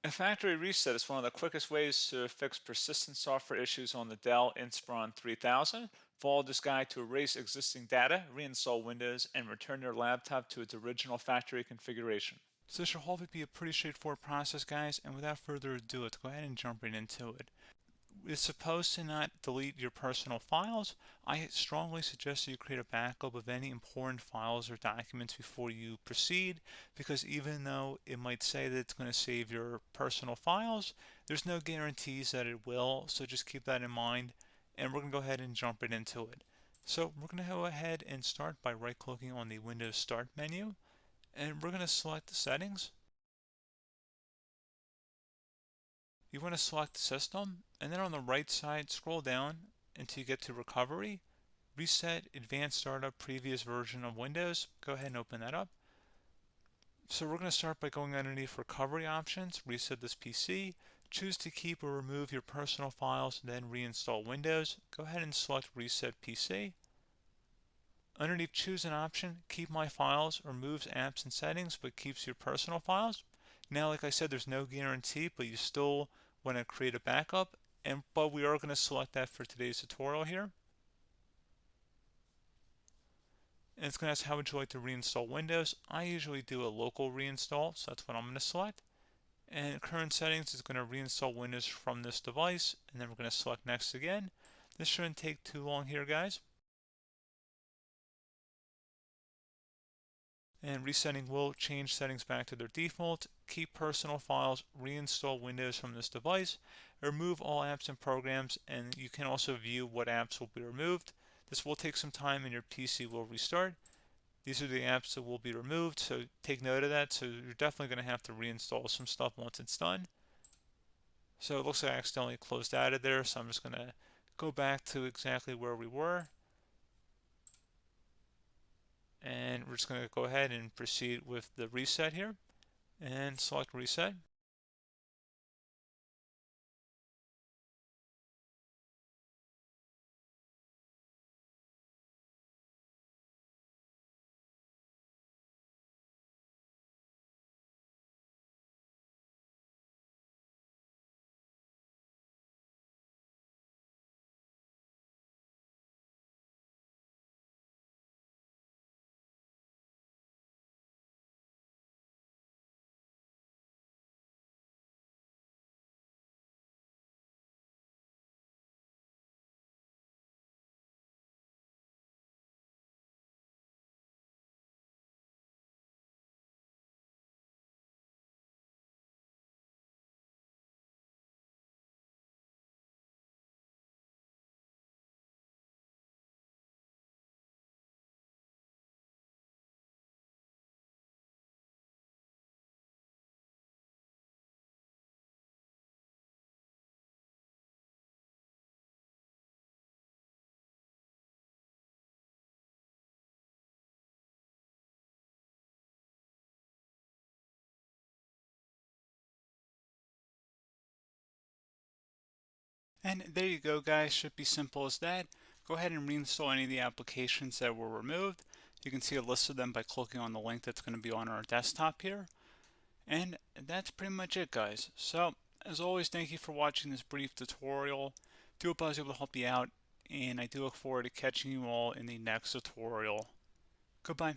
A factory reset is one of the quickest ways to fix persistent software issues on the Dell Inspiron 3000. Follow this guide to erase existing data, reinstall Windows, and return your laptop to its original factory configuration. So this should hopefully be a pretty straightforward process, guys, and without further ado, let's go ahead and jump right into it. It's supposed to not delete your personal files. I strongly suggest that you create a backup of any important files or documents before you proceed, because even though it might say that it's going to save your personal files, there's no guarantees that it will, so just keep that in mind, and we're going to go ahead and jump right into it. So we're going to go ahead and start by right-clicking on the Windows Start menu, and we're going to select Settings. You want to select System, and then on the right side, scroll down until you get to Recovery. Reset Advanced Startup Previous Version of Windows. Go ahead and open that up. So we're going to start by going underneath Recovery Options, reset this PC, choose to keep or remove your personal files, then reinstall Windows. Go ahead and select Reset PC. Underneath Choose an option, Keep My Files removes apps and settings but keeps your personal files. Now, like I said, there's no guarantee, but you still want to create a backup, but we are going to select that for today's tutorial here. And it's going to ask how would you like to reinstall Windows. I usually do a local reinstall, so that's what I'm going to select. And current settings is going to reinstall Windows from this device, and then we're going to select next again. This shouldn't take too long here, guys. And resetting will change settings back to their default, keep personal files, reinstall Windows from this device, remove all apps and programs, and you can also view what apps will be removed. This will take some time and your PC will restart. These are the apps that will be removed, so take note of that. So you're definitely going to have to reinstall some stuff once it's done. So it looks like I accidentally closed out of there, so I'm just going to go back to exactly where we were. And we're just going to go ahead and proceed with the reset here and select reset. And there you go, guys. Should be simple as that. Go ahead and reinstall any of the applications that were removed. You can see a list of them by clicking on the link that's going to be on our desktop here. And that's pretty much it, guys. So, as always, thank you for watching this brief tutorial. Do hope I was able to help you out, and I do look forward to catching you all in the next tutorial. Goodbye.